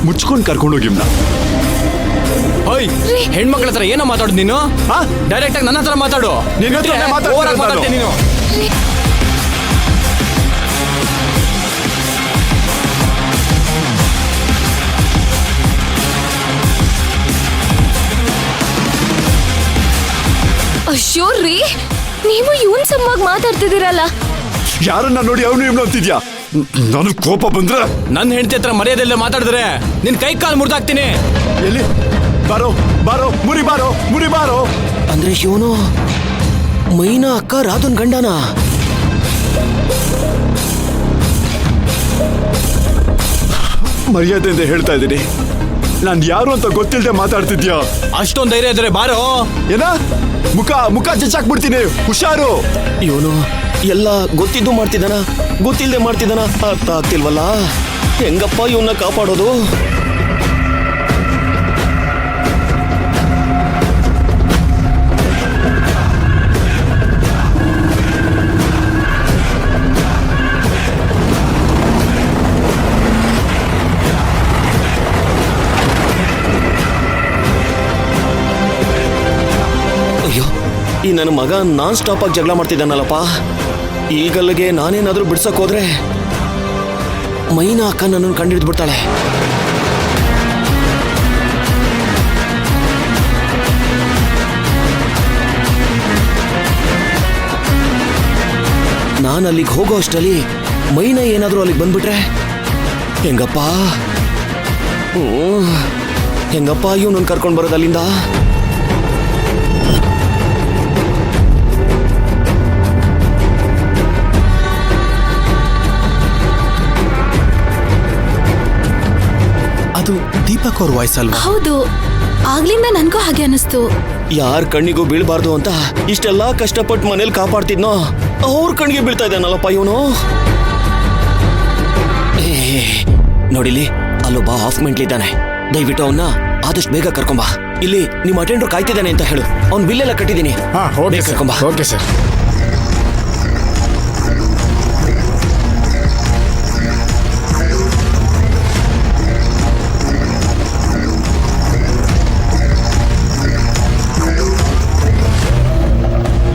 ಮುಚ್ಕೊಂಡು ಕರ್ಕೊಂಡೋಗಿಮ್ನ. ಓಯ್, ಹೆಣ್ಮಕ್ಳ ಹತ್ರ ಏನೋ ಮಾತಾಡುದು ನೀನು? ಡೈರೆಕ್ಟ್ ಆಗಿ ನನ್ನ ಹತ್ರ ಮಾತಾಡು. ಮಾತಾಡ್ತೀನಿ ನೀನು. ಅಶ್ಯೋ ರೀ, ನೀವು ಇವನ್ ಸಮ್ಮವಾಗಿ ಮಾತಾಡ್ತಿದ್ದೀರಲ್ಲ. ಯಾರನ್ನ ನೋಡಿ ಅವನು ಇವನು ಅಂತಿದ್ಯಾ? ನಾನು ಕೋಪ ಬಂದ್ರೆ ನನ್ನ ಹೆಂಡತಿ ಹತ್ರ ಮರ್ಯಾದೆಲ್ಲ ಮಾತಾಡಿದ್ರೆ ನಿನ್ ಕೈ ಕಾಲು ಮುರಿದಾಕ್ತೀನಿ. ಎಲ್ಲಿ? ಬಾರೋ ಬಾರೋ, ಮುರಿ ಬಾರೋ, ಮುರಿ ಬಾರೋ. ಅಂದ್ರೆ ಇವನು ಮೈನಾ ಅಕ್ಕ ರಾಧುನ್ ಗಂಡನ? ಮರ್ಯಾದೆಯಿಂದ ಹೇಳ್ತಾ ಇದ್ದೀನಿ, ನಾನ್ ಯಾರು ಅಂತ ಗೊತ್ತಿಲ್ಲದೆ ಮಾತಾಡ್ತಿದ್ಯಾ? ಅಷ್ಟೊಂದ್ ಧೈರ್ಯ ಇದ್ರೆ ಬಾರೋ. ಏನ ಮುಖ ಮುಖ ಚಚ್ಚಾಕ್ಬಿಡ್ತೀನಿ, ಹುಷಾರು. ಇವನು ಎಲ್ಲ ಗೊತ್ತಿದ್ದು ಮಾಡ್ತಿದ್ದಾನ, ಗೊತ್ತಿಲ್ಲದೆ ಮಾಡ್ತಿದ್ದಾನ, ಅರ್ಥ ಆಗ್ತಿಲ್ವಲ್ಲ. ಹೆಂಗಪ್ಪ ಇವನ್ನ ಕಾಪಾಡೋದು? ಅಯ್ಯೋ, ಈ ನನ್ನ ಮಗ ನಾನ್ ಸ್ಟಾಪ್ ಆಗಿ ಜಗಳ ಮಾಡ್ತಿದ್ದಾನಲ್ಲಪ್ಪ. ಈಗಲ್ಲಿಗೆ ನಾನೇನಾದ್ರೂ ಬಿಡ್ಸಕ್ ಹೋದ್ರೆ ಮೈನಾ ಅಕ್ಕ ನನ್ನನ್ನು ಕಂಡಿಡ್ದು ಬಿಡ್ತಾಳೆ. ನಾನು ಅಲ್ಲಿಗೆ ಹೋಗೋ ಅಷ್ಟರಲ್ಲಿ ಮೈನಾ ಏನಾದ್ರೂ ಅಲ್ಲಿಗೆ ಬಂದ್ಬಿಟ್ರೆ ಹೆಂಗಪ್ಪ? ಹೆಂಗಪ್ಪ ಇವನನ್ನು ಕರ್ಕೊಂಡು ಬರೋದು ಅಲ್ಲಿಂದ? ಅದು ದೀಪಕ್ ಅವ್ರ ವಾಯ್ಸ್ ಅಲ್ವಾ? ಹೌದು, ಆಗ್ಲಿಂದ ನನ್ಗೂ ಹಾಗೆ ಅನಿಸ್ತು. ಯಾರ ಕಣ್ಣಿಗೂ ಬೀಳ್ಬಾರ್ದು ಅಂತ ಇಷ್ಟೆಲ್ಲಾ ಕಷ್ಟಪಟ್ಟು ಮನೇಲಿ ಕಾಪಾಡ್ತಿದ್ನೋ ಅವ್ರ ಕಣ್ಣಿಗೆ ಬೀಳ್ತಾ ಇದ್ದಾನಲ್ಲಪ್ಪ ಇವನು. ನೋಡಿಲಿ, ಅಲ್ಲೊಬ್ಬ ಹಾಫ್ ಮೆಂಟ್ಲಿದ್ದಾನೆ. ದಯವಿಟ್ಟು ಅವನ್ನ ಆದಷ್ಟು ಬೇಗ ಕರ್ಕೊಂಬಾ. ಇಲ್ಲಿ ನಿಮ್ಮ ಅಟೆಂಡರ್ ಕಾಯ್ತಿದ್ದಾನೆ ಅಂತ ಹೇಳು. ಅವ್ನ್ ಬಿಲ್ ಎಲ್ಲ ಕಟ್ಟಿದ್ದೀನಿ. ಕರ್ಕೊಂಬಾ. Okay sir.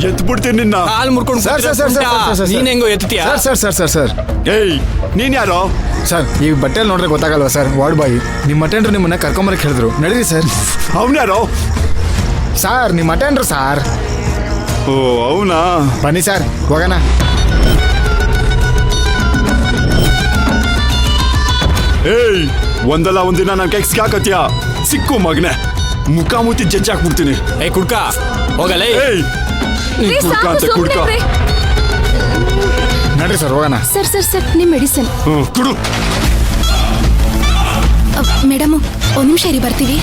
ಎತ್ಬಿಡ್ತೀನಿ ನಿನ್ನ. ಕಾಲ್ ಮುರ್ಕೊಂಡು ನೀನ್ ಹೆಂಗೋ ಎತ್ತೀಯಾ? ಸರ್ ಏಯ್, ನೀನ್ ಯಾರೋ? ಸರ್, ಈ ಬಟ್ಟೆಲ್ ನೋಡ್ರೆ ಗೊತ್ತಾಗಲ್ವಾ ಸರ್? ವಾರ್ಡ್ ಬಾಯ್ ನಿಮ್ಮ ಅಟೆಂಡರ್ ನಿಮ್ಮನ್ನ ಕರ್ಕೊಂಬರಕ್ಕೆ ಹೇಳಿದ್ರು. ನಡೀರಿ ಸರ್. ಅವನ್ಯಾರೋ? ಸರ್, ನಿಮ್ಮ ಅಟೆಂಡರ್ ಸರ್. ಓ, ಅವನಾ? ಬನ್ನಿ ಸರ್, ಹೋಗೋಣ. ಏಯ್, ಒಂದಲ್ಲ ಒಂದಿನ ನನ್ನ ಕೈಗೆ ಸಿಕ್ಕಾಕತ್ಯ. ಸಿಕ್ಕು ಮಗನೆ, ಮುಖ ಮುತ್ತಿ ಜಜ್ಜಾಕ್ಬಿಡ್ತೀನಿ. ಏಯ್ ಕುಡ್ಕ, ಹೋಗಲ್ಲ. ಏಯ್, ಕುಡ್ಕ ಅಂತ ಕುಡ್ಕ. ನಡ್ರಿ ಸರ್, ಹೋಗೋಣ. ಸರ್, ನಿಮ್ ಮೆಡಿಸಿನ್. ಕುಡು. ಮೇಡಮ್, ಒಂದ್ ನಿಮಿಷ ಇರಿ, ಬರ್ತೀವಿ.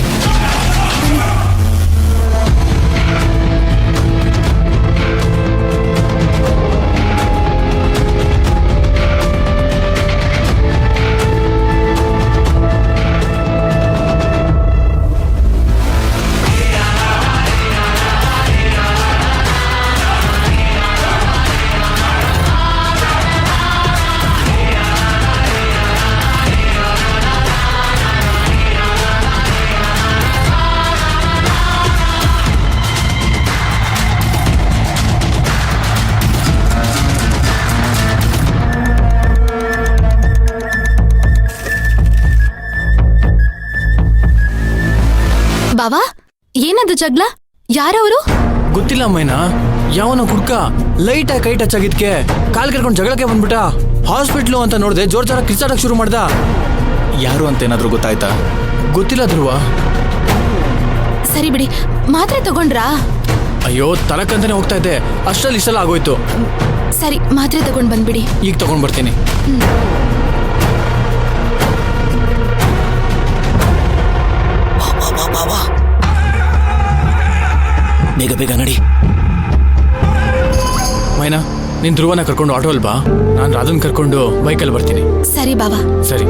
ಬಾವಾ, ಏನದು ಜಗ್ಲ? ಯಾರವರು? ಗೊತ್ತಿಲ್ಲ ಮೈನಾ. ಯಾವನ ಕುಡ್ಕ ಲೈಟ್ ಆಗಿ ಕೈ ಟಚ್ ಆಗಿದ್ಕೆ ಕಾಲ್ ಕರ್ಕೊಂಡು ಜಗಳಕ್ಕೆ ಬಂದ್ಬಿಟ್ಟ. ಹಾಸ್ಪಿಟ್ಲು ಅಂತ ನೋಡ್ದೆ, ಜೋರ್ ಕಿರ್ಚಾಡಕ್ ಶುರು ಮಾಡ್ದ. ಯಾರು ಅಂತ ಏನಾದ್ರೂ ಗೊತ್ತಾಯ್ತಾ? ಗೊತ್ತಿಲ್ಲ ಧ್ರುವ. ಸರಿ ಬಿಡಿ, ಮಾತ್ರೆ ತಗೊಂಡ್ರಾ? ಅಯ್ಯೋ, ತಲಕ್ಕಂತಾನೆ ಹೋಗ್ತಾ ಇದ್ದೆ, ಅಷ್ಟ್ರಲ್ಲಿ ಇಷ್ಟೆಲ್ಲ ಆಗೋಯ್ತು. ಸರಿ, ಮಾತ್ರೆ ತಗೊಂಡ್ ಬಂದ್ಬಿಡಿ. ಈಗ ತಗೊಂಡ್ ಬರ್ತೀನಿ. ಬೇಗ ಬೇಗ ನಡಿ. ಮೈನಾ, ನೀನ್ ಧ್ರುವನ ಕರ್ಕೊಂಡು ಆಟೋ ಅಲ್ವಾ? ನಾನು ರಾಧನ್ ಕರ್ಕೊಂಡು ಬೈಕಲ್ಲಿ ಬರ್ತೀನಿ. ಸರಿ ಬಾವಾ. ಸರಿ.